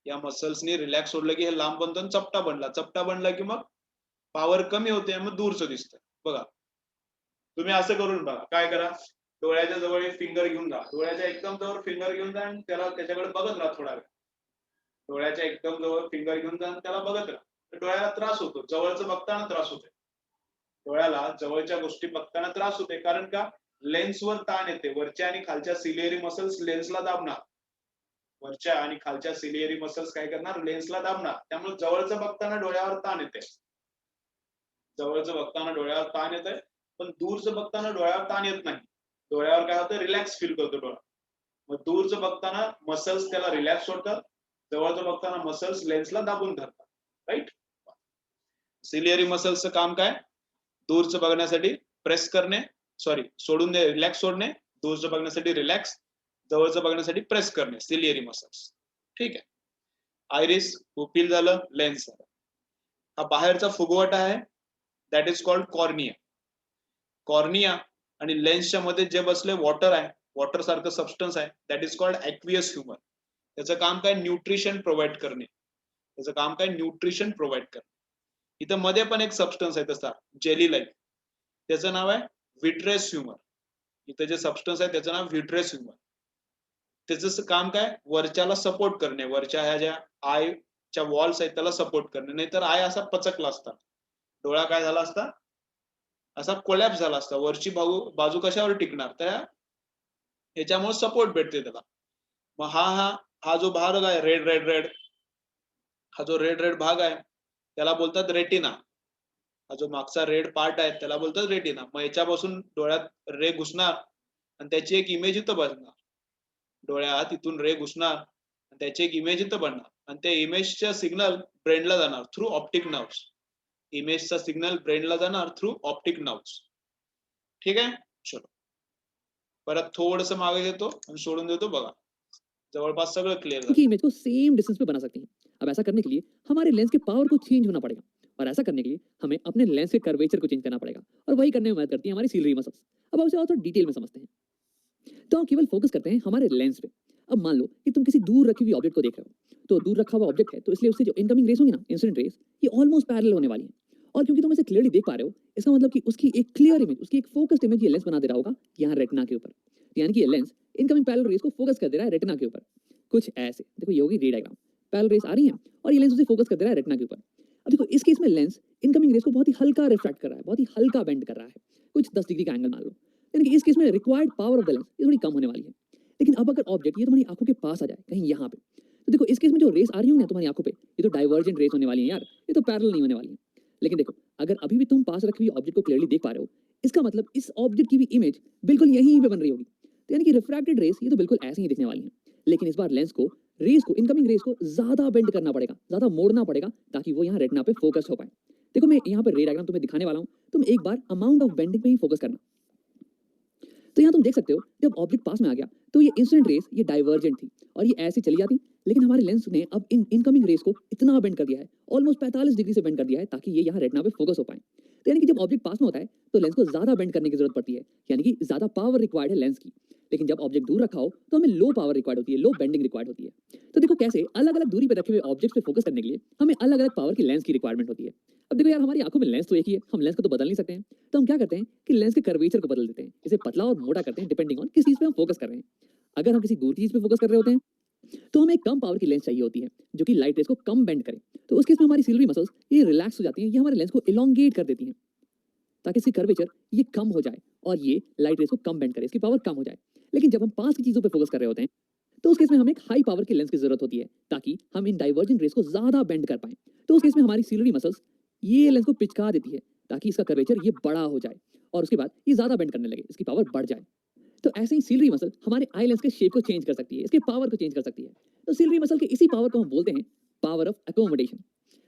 या मसल्सनी रिलॅक्स सोडलं की हे लांब बनतं आणि चपटा बनला. चपटा बनला की मग पॉवर कमी होते, मग दूरचं दिसतं. बघा तुम्ही असं करून बघा, काय करा, डोळ्याच्या जवळ एक फिंगर घेऊन जा, डोळ्याच्या एकदम जवळ फिंगर घेऊन जा आणि त्याच्याकडे बघत राहा थोडा वेळ. डोळ्याच्या एकदम जवळ फिंगर घेऊन जा आणि त्याला बघत राहा. तर डोळ्याला त्रास होतो, जवळचं बघताना त्रास होते. डोळ्याला जवळच्या गोष्टी बघताना त्रास होते, कारण का, लेन्सवर ताण येते. वरच्या आणि खालच्या सिलियरी मसल्स लेन्सला दाबणार. वरच्या आणि खालच्या सिलियरी मसल्स काय करणार, लेन्सला दाबणार. त्यामुळे जवळचं बघताना डोळ्यावर ताण येते. जवळचं बघताना डोळ्यावर ताण येते, पण दूरचं बघताना डोळ्यावर ताण येत नाही. डोळ्यावर काय होतं, रिलॅक्स फील करतो डोळा. मग दूरचं बघताना मसल्स त्याला रिलॅक्स सोडतात, जवळचं बघताना मसल्स लेन्सला दाबून धरतात. राईट. सिलियरी मसल्सचं काम काय, दूरचं बघण्यासाठी प्रेस करणे, सोडून दे, रिलॅक्स सोडणे. दूरचं बघण्यासाठी रिलॅक्स, जवळचं बघण्यासाठी प्रेस करणे, सिलियरी मसल्स. ठीक आहे. आयरिस, पुपिल झालं, लेन्स झालं. हा बाहेरचा फुगवटा आहे, that is called cornea. Cornea आणि लेन्सच्या मध्ये जे बसले वॉटर आहे, वॉटर सारखं सबस्टन्स आहे, that is called aqueous humour. त्याचं काम काय, न्यूट्रिशन प्रोव्हाइड करणे. त्याचं काम काय, न्यूट्रिशन प्रोव्हाइड करणे. इथं मध्ये पण एक सबस्टन्स आहे तसा जेली लाईक, त्याचं नाव आहे व्हिट्रेस ह्युमर. इथं जे सबस्टन्स आहे त्याचं नाव व्हिट्रेस ह्युमर. त्याचं काम काय, वरच्याला सपोर्ट करणे, वरच्या ह्या ज्या आयच्या वॉल्स आहेत त्याला सपोर्ट करणे. नाहीतर आय असा पचकला असता, डोळा काय झाला असता, असा कोलॅप्स झाला असता. वरची बाजू कशावर टिकणार, त्या ह्याच्यामुळे सपोर्ट भेटते त्याला. मग हा जो भाग आहे रेड रेड रेड, हा जो रेड रेड भाग आहे त्याला बोलतात रेटिना. हा जो मागचा रेड पार्ट आहे त्याला बोलतात रेटिना. मग याच्यापासून डोळ्यात रे घुसणार आणि त्याची एक इमेज इथं बनणार. डोळ्यात इथून रे घुसणार आणि त्याची एक इमेज इथं बनणार आणि त्या इमेजचा सिग्नल ब्रेनला जाणार थ्रू ऑप्टिक नर्व्स. इमेजचा सिग्नल ब्रेनला जाणार थ्रू ऑप्टिक नर्व्स. ठीक आहे, चलो परत थोडंसं मागे देतो आणि सोडून देतो. बघा जवळपास सगळं क्लियर झालं. की इमेज को सेम डिस्टेंस पे बना सकते हैं. अब ऐसा करने के लिए हमारे लेंस के पावर को चेंज होना पड़ेगा, और ऐसा करने के लिए हमें अपने लेंस के कर्वेचर को चेंज करना पड़ेगा, और वही करने में मदद करती है हमारी सीलरी मसल्स. अब उसे और थोड़ा डिटेल में समझते हैं. तो हम केवल फोकस करते हैं हमारे लेंस पे. अब मान लो कि तुम किसी दूर रखी हुई ऑब्जेक्ट को देख रहे हो, तो दूर रखा हुआ ऑब्जेक्ट है, तो इसलिए उससे जो इनकमिंग रेस होंगी ना, इंसिडेंट रेस, ये ऑलमोस्ट पैरेलल होने वाली है. और क्योंकि तुम इसे क्लियरली देख पा रहे हो, इसका मतलब कि उसकी एक क्लियर इमेज, उसकी एक फोकस्ड इमेज ये लेंस बना दे रहा होगा यहाँ रेटिना के ऊपर. यानी कि ये लेंस इनकमिंग पैरेलल रेस को फोकस कर दे रहा है रेटिना के ऊपर. कुछ ऐसे देखो, ये होगी रे डायग्राम. पैरेलल रेस आ रही है और ये लेंस उसे फोकस कर दे रहा है रेटिना के ऊपर. अब देखो इस केस में लेंस इनकमिंग रेस को बहुत ही हल्का रिफ्रैक्ट कर रहा है, बहुत ही हल्का बेंड कर रहा है, कुछ 10 डिग्री का एंगल मान लो. यानी कि इस केस में required power of the lens ये थोड़ी कम होने वाली है. लेकिन अब अगर ऑब्जेक्ट ये तुम्हारी आंखों के पास आ जाए कहीं यहाँ पे, तो देखो इस केस में जो रेस आ रही होंगी ना तुम्हारी आंखों पे, ये तो डाइवर्जेंट रेस होने वाली है यार, ये तो पैरेलल नहीं होने वाली है. लेकिन देखो अगर अभी भी तुम पास रखी हुई ऑब्जेक्ट को क्लियरली देख पा रहे हो, इसका मतलब इस ऑब्जेक्ट की भी इमेज बिल्कुल यहीं पे बन रही होगी. तो यानी कि रिफ्रैक्टेड रेस ये तो बिल्कुल ऐसे ही दिखने वाली है. लेकिन इस बार लेंस को रेस को इनकमिंग रेस को ज्यादा बेंड करना पड़ेगा, ज्यादा मोड़ना पड़ेगा, ताकि वो यहाँ रेटिना पे फोकस हो पाए. देखो मैं यहाँ पर रे डायग्राम तुम्हें दिखाने वाला हूँ, तुम एक बार अमाउंट ऑफ बेंडिंग पे ही फोकस करना. तो यहाँ तुम देख सकते हो जब ऑब्जेक्ट पास में आ गया तो ये इंसिडेंट रेस ये डाइवर्जेंट थी और ये ऐसे चली जाती, लेकिन हमारे लेंस ने अब इनकमिंग रेस को इतना बेंड कर दिया है, ऑलमोस्ट 45 डिग्री से बेंड कर दिया है, ताकि ये यहाँ रेटिना पे फोकस हो पाए. तो यानी कि जब ऑब्जेक्ट पास में होता है तो लेंस को ज्यादा बेंड करने की जरूरत पड़ती है, यानी कि ज्यादा पावर रिक्वायर्ड है लेंस की. लेकिन जब ऑब्जेक्ट दूर रखा हो तो हमें लो पावर रिक्वायर्ड होती है, लो बेंडिंग रिक्वायर्ड होती है. तो देखो कैसे अलग अलग दूरी पर रखे हुए ऑब्जेक्ट पे फोकस करने के लिए हमें अलग अलग पावर की लेंस की रिक्वायरमेंट होती है. अब देखो यार हमारी आंखों में लेंस तो एक ही है, हम लेंस को तो बदल नहीं सकते हैं. तो हम क्या करते हैं कि लेंस के कर्वेचर को बदल देते हैं, इसे पतला और मोटा करते हैं डिपेंडिंग ऑन किस चीज पे हम फोकस कर रहे हैं. अगर हम किसी दूर चीज पे फोकस कर रहे होते हैं तो हमें कम पावर की लेंस चाहिए होती है जो कि लाइट रेस को कम बेंड करे. तो उस केस में हमारी सिल्वरी मसल्स ये रिलैक्स हो जाती हैं, ये हमारे लेंस को इलोंगेट कर देती हैं ताकि इसकी कर्वेचर ये कम हो जाए और ये लाइट रेस को कम बेंड करे, इसकी पावर कम हो जाए. लेकिन जब हम पास की चीजों पे फोकस कर रहे होते हैं तो उस केस में हमें एक हाई पावर की लेंस की जरूरत होती है ताकि हम इन डाइवर्जेंट रेस को ज्यादा बेंड कर पाएं. तो उस केस में हमारी सिल्वरी मसल्स ये लेंस को पिचका देती है ताकि इसका कर्वेचर ये बड़ा हो जाए और उसके बाद ये ज्यादा बेंड करने लगे, इसकी पावर बढ़ जाए. तो ऐसे ही सिल्वरी मसल हमारे आई लेंस के शेप को चेंज कर सकती है, इसके पावर को चेंज कर सकती है. तो सिल्वरी मसल के इसी पावर को हम बोलते हैं पावर ऑफ एकोमोडेशन.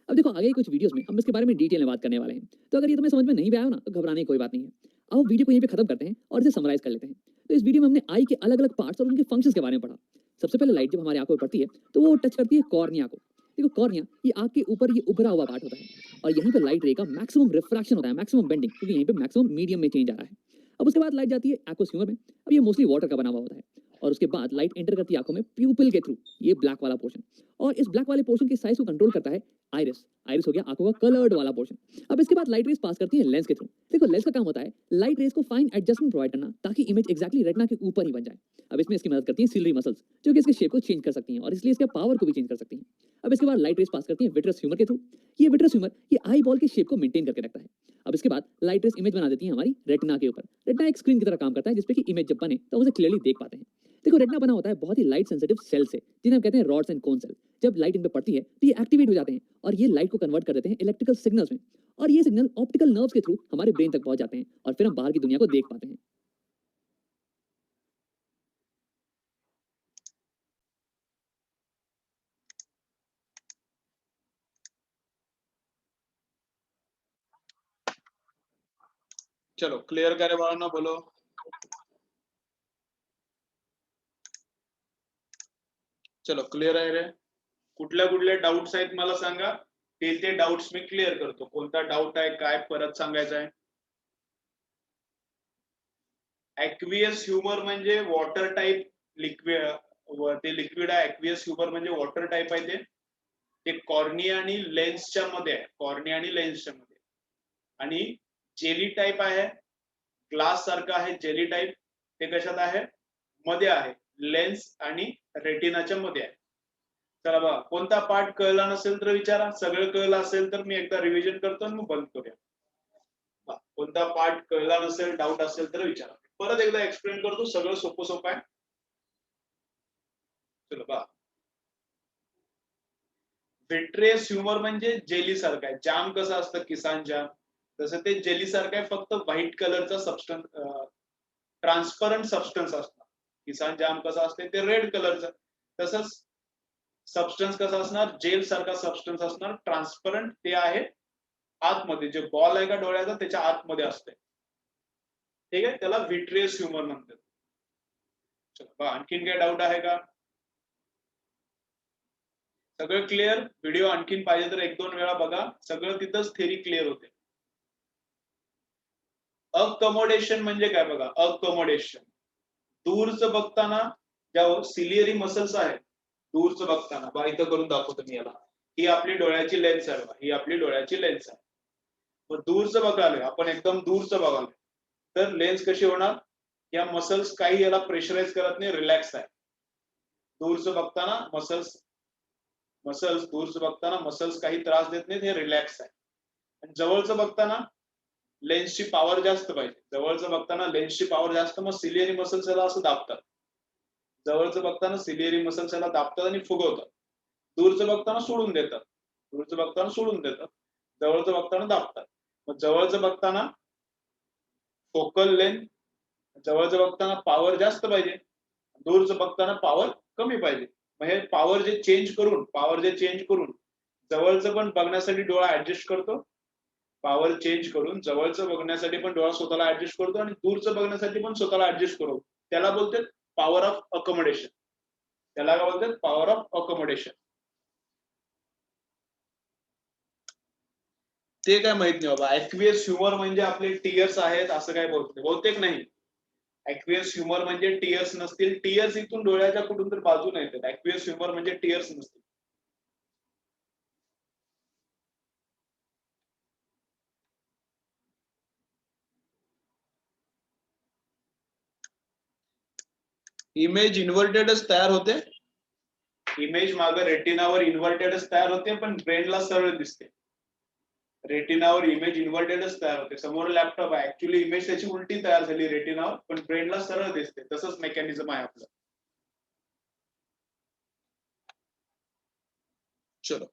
अब देखो आगे कुछ वीडियोस में हम इसके बारे में डिटेल में बात करने वाले हैं, तो अगर ये तुम्हें समझ में नहीं भी आया हो ना तो घबराने की कोई बात नहीं है. अब वीडियो को यहीं पे खत्म करते हैं और इसे समराइज कर लेते हैं. तो इस वीडियो में हमने आई के अलग अलग पार्ट्स और उनके फंक्शंस के बारे में पढ़ा. सबसे पहले लाइट जब हमारी आंखों पर पड़ती है तो वो टच करती है कॉर्निया को. देखो कॉर्निया ये आंख के ऊपर ये उभरा हुआ पार्ट होता है और यहीं पे लाइट रे का मैक्सिमम रिफ्रैक्शन होता है, मैक्सिमम बेंडिंग, क्योंकि यहीं पे मैक्सिमम मीडियम में चेंज आ रहा है. अब उसके बाद लाइट जाती है एक्वस ह्यूमर में. अब ये मोस्टली वाटर का बना हुआ होता है और उसके बाद लाइट एंटर करती है आंखों में प्यूपिल के थ्रू, ये ब्लैक वाला पोर्शन. और इस ब्लैक वाले पोर्शन के साइज को कंट्रोल करता है आइरिस. आइरिस हो गया आंखों का कलर्ड वाला पोर्शन. अब इसके बाद लाइट रेस पास करती है लेंस के थ्रू. देखो लेंस का काम होता है लाइट रेस को फाइन एडजस्टमेंट प्रोवाइड करना ताकि इमेज एक्जैक्टली रेटिना के ऊपर ही बन जाए. अब इसमें इसकी मदद करती है सिल्वरी मसल्स जो कि इसके शेप को चेंज कर सकती हैं और इसलिए इसके पावर को भी चेंज कर सकती हैं. अब इसके बाद लाइट रेस पास करती है विट्रस ह्यूमर के थ्रू. ये विट्रस ह्यूमर ये आई बॉल के शेप को मेंटेन करके रखता है. अब इसके बाद लाइट रेस इमेज बना देती है हमारी रेटिना के ऊपर. रेटिना एक स्क्रीन की तरह काम करता है जिसपे कि इमेज जब बने तो हम उसे क्लियरली देख पाते हैं. देखो रेटिना बना होता है बहुत ही लाइट सेंसिटिव सेल से जिन्हें हम कहते हैं रॉड्स एंड कोन सेल. जब लाइट इन पे पड़ती है तो ये एक्टिवेट हो जाते हैं और ये लाइट को कन्वर्ट कर देते हैं इलेक्ट्रिकल सिग्नल्स में और ये सिग्नल ऑप्टिकल नर्व्स के थ्रू हमारे ब्रेन तक पहुंच जाते हैं और फिर हम बाहर की दुनिया को देख पाते हैं. चलो क्लियर करे बाळांनो, बोलो. चलो क्लियर आहे रे. कुठल्या कुठल्या डाऊट्स आहेत मला सांगा, ते डाऊट्स मी क्लिअर करतो. कोणता डाऊट आहे, काय परत सांगायचं आहे? ॲक्वियस ह्युमर म्हणजे वॉटर टाईप लिक्विड, ते लिक्विड आहे. ॲक्वियस ह्युमर म्हणजे वॉटर टाईप आहे. ते कॉर्निया आणि लेन्सच्या मध्ये आहे. कॉर्निया आणि लेन्सच्या मध्ये. आणि जेली टाईप आहे, ग्लास सारखं आहे जेली टाईप. ते कशात आहे? मध्ये आहे, लेन्स आणि रेटिनाच्या मध्ये आहे. चला बघा, कोणता पार्ट कळला नसेल तर विचारा. सगळं कळलं असेल तर मी एकदा रिव्हिजन करतो आणि मग बंद करूया. कोणता पार्ट कळला नसेल, डाऊट असेल तर विचारा. परत एकदा एक्सप्लेन करतो. सगळं सोपं सोपं आहे. चलो बघा, व्हिट्रियस ह्युमर म्हणजे जेली सारखं आहे. जाम कसं असतं, किसान जाम, तसं ते जेली सारखं आहे. फक्त व्हाईट कलरचा सबस्टन्स, ट्रान्सपरंट सबस्टन्स असणार. किसान जाम कसं असते ते रेड कलरचं, तसंच सबस्टन्स कसा असणार, जेल सारखा सबस्टन्स असणार, ट्रान्सपरंट. ते आहे आतमध्ये, जे बॉल आहे का डोळ्याचा त्याच्या आतमध्ये असते. ठीक आहे, त्याला व्हिट्रियस ह्युमर म्हणतात. चला, आणखीन काय डाऊट आहे का? सगळं क्लिअर? व्हिडिओ आणखीन पाहिजे तर 1-2 वेळा बघा. सगळं तिथंच थेरी क्लिअर होते. अकमोडेशन म्हणजे काय बघा. अकमोडेशन दूरचं बघताना ज्या सिलियरी मसल्स आहेत, दूरचं बघताना बघा, इथं करून दाखवतो मी याला. ही आपली डोळ्याची लेन्स आहे बघा, ही आपली डोळ्याची लेन्स आहे. मग दूरचं बघालोय आपण, एकदम दूरचं बघालोय, तर लेन्स कशी होणार? या मसल्स काही याला प्रेशराईज करत नाही, रिलॅक्स आहे. दूरचं बघताना मसल्स दूरचं बघताना मसल्स काही त्रास देत नाहीत, हे रिलॅक्स आहे. आणि जवळचं बघताना लेन्सची पॉवर जास्त पाहिजे. जवळचं बघताना लेन्सची पॉवर जास्त, मग सिलियरी मसल्स याला असं दाबतात. जवळचं बघताना सिलियरी मसल्स याला दाबतात आणि फुगवतात. दूरचं बघताना सोडून देतात. दूरचं बघताना सोडून देतात, जवळचं बघताना दाबतात. मग जवळचं बघताना फोकल लेंथ, जवळचं बघताना पॉवर जास्त पाहिजे, दूरचं बघताना पॉवर कमी पाहिजे. मग हे पॉवर जे चेंज करून जवळचं पण बघण्यासाठी डोळा ऍडजस्ट करतो. पॉवर चेंज करून जवळचं बघण्यासाठी पण डोळा स्वतःला ऍडजस्ट करतो आणि दूरचं बघण्यासाठी पण स्वतःला ऍडजस्ट करतो. त्याला बोलतात पॉवर ऑफ अकोमोडेशन. त्याला काय बोलतात? Power of accommodation. ते काय माहित नाही बाबा. ॲक्वियस ह्युमर म्हणजे आपले टीयर्स आहेत असं काय बोलतो? बहुतेक नाही. ॲक्वियस ह्युमर म्हणजे टीयर्स नसतील. टीयर्स इथून डोळ्याच्या कुठून तर बाजूने येतात. ॲक्वियस ह्युमर म्हणजे टीयर्स नसतील. इमेज इन्व्हर्टेडच तयार होते. इमेज मागे रेटिनावर इन्व्हर्टेडच तयार होते, पण ब्रेनला सरळ दिसते. रेटिनावर इमेज इन्व्हर्टेडच तयार होते. समोर लॅपटॉप आहे, ऍक्च्युअली इमेज त्याची उलटी तयार झाली रेटिनावर, पण ब्रेनला सरळ दिसते. तसंच मेकॅनिझम आहे आपलं. चलो,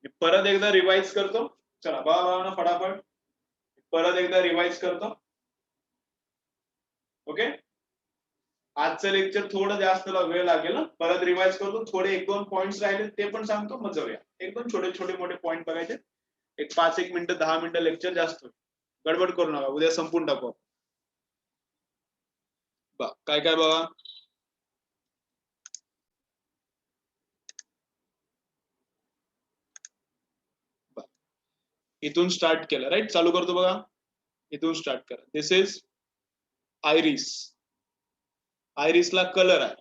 मी परत एकदा रिवाइज करतो. चला बघा ना फटाफट, परत एकदा रिवाइज करतो. ओके, आजचं लेक्चर थोडं जास्त वेळ लागेल. परत रिवाइज करतो. थोडे 1-2 पॉइंट्स राहिले ते पण सांगतो, मग जाऊया. एकदम छोटे मोठे पॉइंट बघायचे. एक 5-1 मिनिटं 10 मिनिटं लेक्चर जास्त होईल. गडबड करू नका, उद्या संपून टाकू. काय काय बघा. इथून स्टार्ट केलं, राईट? चालू करतो बघा, इथून स्टार्ट करा. दिस इज आयरिस. आयरिसला कलर आहे,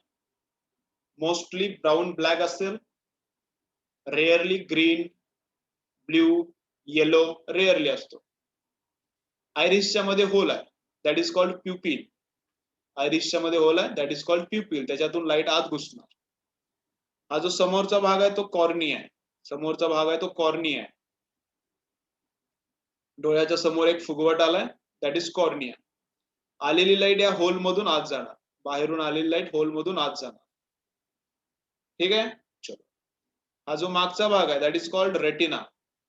मोस्टली ब्राऊन ब्लॅक असेल, rarely green, blue, yellow rarely असतो. आयरिसच्या मध्ये होल आहे, दॅट इज कॉल्ड प्युपिल. आयरिसच्या मध्ये होल आहे, दॅट इज कॉल्ड प्युपिल. त्याच्यातून लाईट आत घुसणार. हा जो समोरचा भाग आहे तो कॉर्निया आहे. समोरचा भाग आहे तो कॉर्निया आहे. डोळ्याच्या समोर एक फुगवट आलाय, दॅट इज कॉर्निया. आलेली लाईट या होल मधून आत जाणार. बाहेरून आलेली लाईट होल मधून आत जाणार. ठीक आहे. चलो, हा जो मागचा भाग आहे दॅट इज कॉल्ड रेटिना.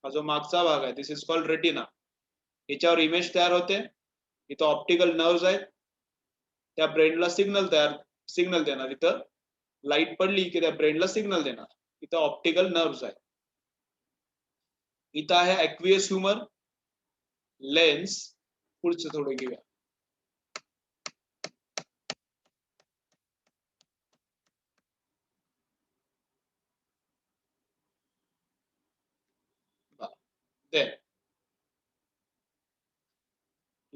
हा जो मागचा भाग आहे दिस इज कॉल्ड रेटिना. याच्यावर इमेज तयार होते. इथं ऑप्टिकल नर्व्स आहेत, त्या ब्रेनला सिग्नल देणार. इथं लाईट पडली की त्या ब्रेनला सिग्नल देणार. इथं ऑप्टिकल नर्व्स आहे. इथं आहे ॲक्वियस ह्युमर, लेन्स. पुढचं थोडं घेऊया.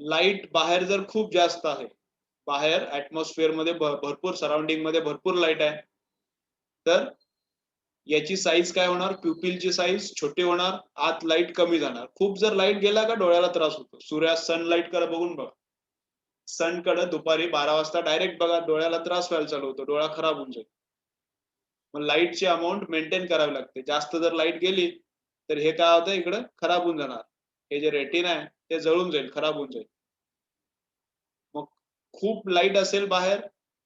लाईट बाहेर जर खूप जास्त आहे, बाहेर ऍटमॉस्फिअर मध्ये भरपूर सराउंडिंग मध्ये भरपूर लाईट आहे, तर याची साईज काय होणार, प्युपिलची साईज छोटी होणार, आत लाईट कमी जाणार. खूप जर लाईट गेला का डोळ्याला त्रास होतो. सनलाईट कडे बघून बघा, सन कडे दुपारी 12 वाजता डायरेक्ट बघा, डोळ्याला त्रास व्हायला चालू होतो, डोळा खराब होऊन जाईल. मग लाईटची अमाऊंट मेंटेन करावी लागते. जास्त जर लाईट गेली तर हे काय होतं, इकडे खराब होऊन जाणार, हे जे रेटिना आहे ते जळून जाईल, खराब होऊन जाईल. मग खूप लाईट असेल बाहेर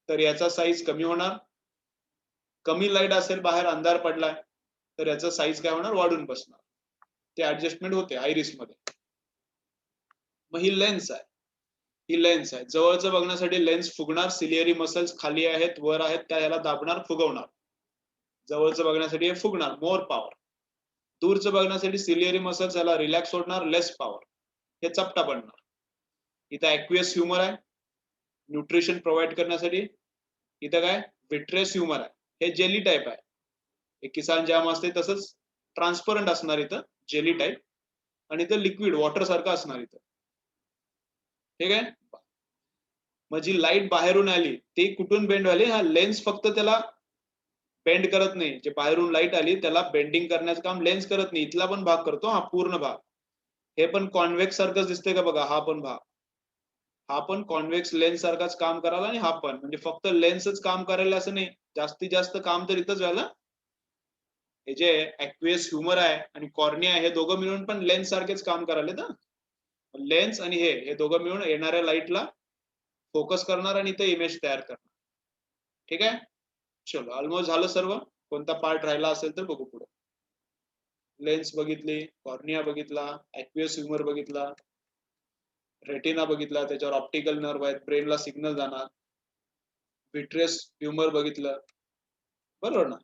तर याचा साईज कमी होणार, कमी लाईट असेल बाहेर अंधार पडलाय तर याचा साईज काय होणार, वाढून बसणार. ते ऍडजस्टमेंट होते आयरिस मध्ये. मग ही लेन्स आहे, ही लेन्स आहे. जवळचं बघण्यासाठी लेन्स फुगणार, सिलियरी मसल्स खाली आहेत वर आहेत त्या याला दाबणार, फुगवणार. जवळचं बघण्यासाठी हे फुगणार, मोर पॉवर. दूरचं बघण्यासाठी सिलियरी मसल्स याला रिलॅक्स सोडणार, लेस पॉवर, हे चपटा पडणार. इथं ऍक्वियस ह्युमर आहे न्यूट्रिशन प्रोव्हाइड करण्यासाठी. इथं काय विट्रेस ह्युमर आहे, हे जेली टाईप आहे. हे किसान जाम असते तसंच ट्रान्सपरंट असणार इथं, जेली टाईप. आणि इथं लिक्विड वॉटर सारखं असणार इथं. ठीक आहे. मग जी लाईट बाहेरून आली ती कुठून बेंड व्हायली, हा लेन्स फक्त त्याला बेंड करत नाही. जे बाहेरून लाईट आली त्याला बेंडिंग करण्याचं काम लेन्स करत नाही, इथला पण भाग करतो, हा पूर्ण भाग. हे पण कॉन्व्हेक्स सारखंच दिसतंय का बघा, हा पण भाग, हा पण कॉन्व्हेक्स लेन्स सारखाच काम करायला, आणि हा पण, म्हणजे फक्त लेन्सच काम करायला असं नाही, जास्तीत जास्त काम तर इथंच व्हायला. हे जे ऍक्वियस ह्युमर आहे आणि कॉर्निया हे दोघं मिळून पण लेन्स सारखेच काम करायला ना. लेन्स आणि हे दोघं मिळून येणाऱ्या लाईटला फोकस करणार आणि इथे इमेज तयार करणार. ठीक आहे. चलो ऑलमोस्ट झालं सर्व. कोणता पार्ट राहिला असेल तर बघू पुढे. लेन्स बघितली, कॉर्निया बघितला, ऍक्वियस ह्युमर बघितला, रेटिना बघितला, त्याच्यावर ऑप्टिकल नर्व आहेत, ब्रेनला सिग्नल जाणार. विट्रियस ह्युमर बघितलं, बरोबर ना.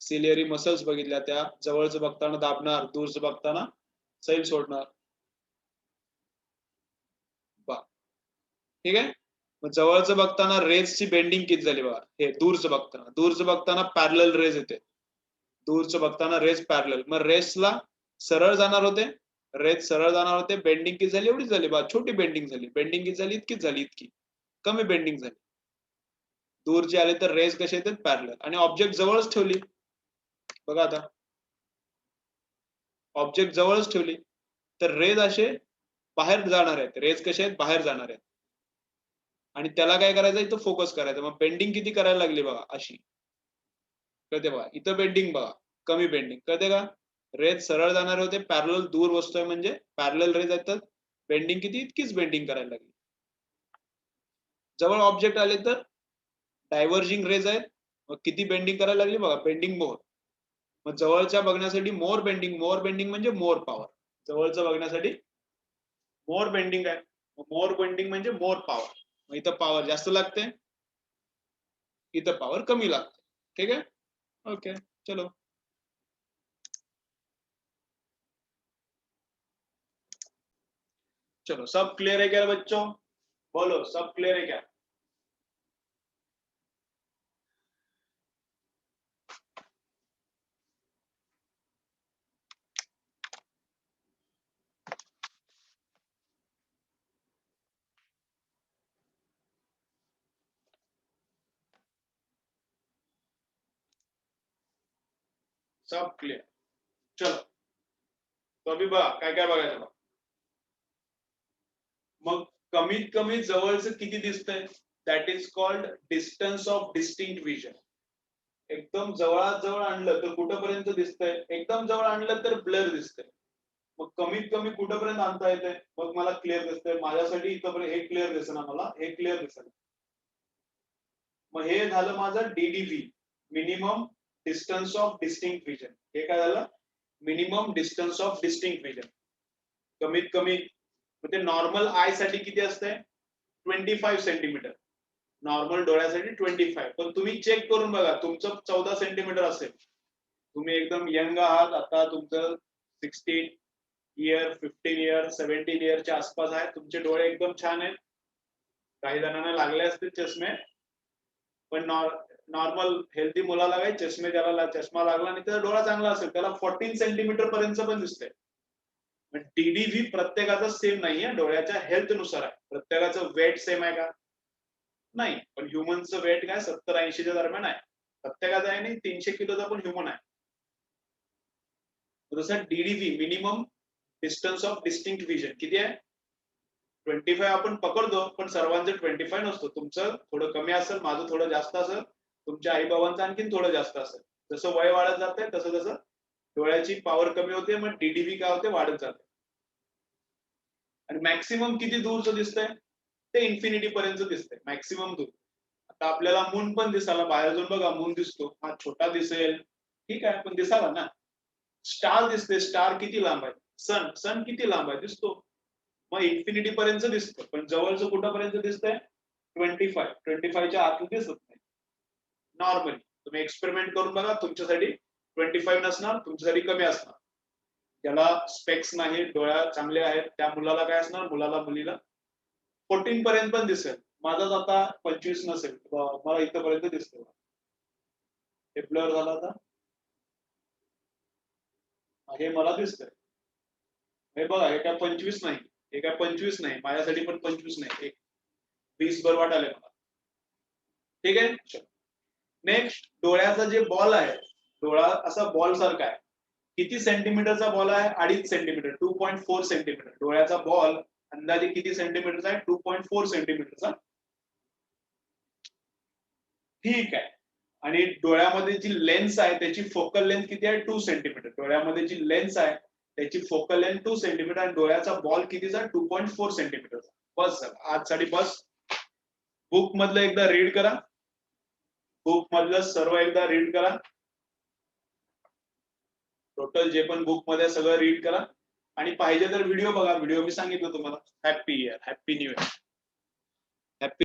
सिलियरी मसल्स बघितल्या, त्या जवळचं बघताना दाबणार, दूरचं बघताना सैल सोडणार. ठीक आहे. मग जवळचं बघताना रेजची बेंडिंग किती झाली बघा, हे दूरचं बघताना पॅरलल रेज येते, दूरचं बघताना रेज पॅरलल. मग रेसला सरळ जाणार होते, रेज सरळ जाणार होते, बेंडिंग किती झाली, एवढीच झाली बा, छोटी बेंडिंग झाली. बेंडिंग किती झाली, इतकीच झाली, इतकी कमी बेंडिंग झाली. दूरचे आले तर रेज कसे येतात, पॅरलल. आणि ऑब्जेक्ट जवळच ठेवली बघा, आता ऑब्जेक्ट जवळच ठेवली तर रेज असे बाहेर जाणार आहेत, रेज कसे आहेत, बाहेर जाणार आहेत. आणि त्याला काय करायचं, इथं फोकस करायचं. मग बेंडिंग किती करायला लागली बघा, अशी कळते बघा. इथं बेंडिंग बघा, कमी बेंडिंग, कळते का. रेज सरळ जाणारे होते, पॅरलल दूर वस्तू आहे म्हणजे पॅरलल रेज येतात, बेंडिंग किती, इतकीच बेंडिंग करायला लागली. जवळ ऑब्जेक्ट आले तर डायव्हर्जिंग रेज आहेत, मग किती बेंडिंग करायला लागली बघा, बेंडिंग मोर. मग जवळच्या बघण्यासाठी मोर बेंडिंग म्हणजे मोर पॉवर. जवळचं बघण्यासाठी मोर बेंडिंग आहे, मोर बेंडिंग म्हणजे मोर पॉवर. मग इथं पॉवर जास्त लागते, इथं पॉवर कमी लागते. ठीक है, ओके चलो. चलो सब क्लियर है क्या बच्चों, बोलो सब क्लियर है क्या. सब क्लियर. चलो तो अभी बघा काय काय बघायचं बघा. मग कमीत कमी जवळचं किती दिसतंय, that is called distance of distinct vision. एकदम जवळात जवळ आणलं तर कुठपर्यंत दिसतंय, एकदम जवळ आणलं तर ब्लर दिसतंय. मग कमीत कमी कुठपर्यंत आणता येते, मग मला क्लिअर दिसतंय. माझ्यासाठी इथपर्यंत हे क्लिअर दिसणार, मला हे क्लिअर दिसणार. मग हे झालं माझं DDV, minimum distance of distinct vision. हे काय झालं, minimum distance of distinct vision. कमीत कमी म्हणजे नॉर्मल आय साठी किती असते, 25 सेंटीमीटर. नॉर्मल डोळ्यासाठी 25. पण तुम्ही चेक करून बघा, तुमचं 14 सेंटीमीटर असेल, तुम्ही एकदम यंग आहात, आता तुमचं 16 इयर 15 इयर 17 इयरच्या आसपास आहे, तुमचे डोळे एकदम छान आहेत. काही जणांना लागले असतील चष्मे, पण नॉर्मल हेल्दी मुलाला काय चष्मे, त्याला चष्मा लागला आणि त्याचा डोळा चांगला असेल त्याला 14 सेंटीमीटर पर्यंत पण दिसतंय. डीडीव्ही प्रत्येकाचा सेम नाहीये, डोळ्याच्या हेल्थ नुसार आहे. प्रत्येकाचं वेट सेम आहे का? नाही. पण ह्युमनचं वेट काय 70-80च्या दरम्यान आहे. प्रत्येकाचा आहे नाही 300 किलोचा पण ह्युमन आहे. जसं DDV minimum distance of distinct vision किती आहे? 25 आपण पकडतो, पण सर्वांचं 25 नसतो. तुमचं थोडं कमी असेल, माझं थोडं जास्त असेल, तुमच्या आई बाबांचं आणखीन थोडं जास्त असेल. जसं वय वाढत जाते तसं तसं डोळ्याची पॉवर कमी होते, मग डीडीव्ही काय होते वाढत जाते. आणि मॅक्सिमम किती दूरचं दिसतंय? ते इन्फिनिटी पर्यंत दिसतंय मॅक्सिमम दूर. आता आपल्याला मून पण दिसायला, बाहेर जाऊन बघा मून दिसतो, हा छोटा दिसेल ठीक आहे, पण दिसायला ना. स्टार दिसते, स्टार किती लांब आहे? सन किती लांब आहे? दिसतो. मग इन्फिनिटी पर्यंत दिसतं, पण जवळचं कुठपर्यंत दिसतंय? 25च्या आतून दिसत नाही नॉर्मली. तुम्ही एक्सपेरिमेंट करून बघा, तुमच्यासाठी 25 नसणार, तुमच्यासाठी कमी असणार. ज्याला स्पेक्स नाही, डोळ्या चांगले आहेत, त्या मुलाला काय असणार, मुलाला मुलीला 14 पर्यंत पण दिसेल. माझाच आता 25 नसेल, मला इथपर्यंत दिसतो. हे ब्लर झाला आता, हे मला दिसतंय. हे बघा, हे काय 25 नाही, हे काय 25 नाही, माझ्यासाठी पण 25 नाही, 20 बर वाटायला मला. ठीक आहे. नेक्स्ट, डोळ्याचा जे बॉल आहे, डोळा असा बॉल सारखा आहे. किती सेंटीमीटरचा बॉल आहे? 2.5 सेंटीमीटर, 2.4 सेंटीमीटर. डोळ्याचा बॉल अंदाजे किती सेंटीमीटरचा आहे? 2.4 सेंटीमीटरचा. ठीक आहे. आणि डोळ्यामध्ये जी लेन्स आहे त्याची फोकल लेंथ किती आहे? 2 सेंटीमीटर. डोळ्यामध्ये जी लेन्स आहे त्याची फोकल लेंथ 2 सेंटीमीटर आणि डोळ्याचा बॉल कितीचा? 2.4 सेंटीमीटरचा. बस आजसाठी बस. बुक मधलं एकदा रीड करा, बुक मधलं सर्व एकदा रीड करा. टोटल जे पण बुक मध्ये सगळं रीड करा आणि पाहिजे तर व्हिडिओ बघा. व्हिडिओ मी सांगितलं तुम्हाला. Happy year, happy new year, happy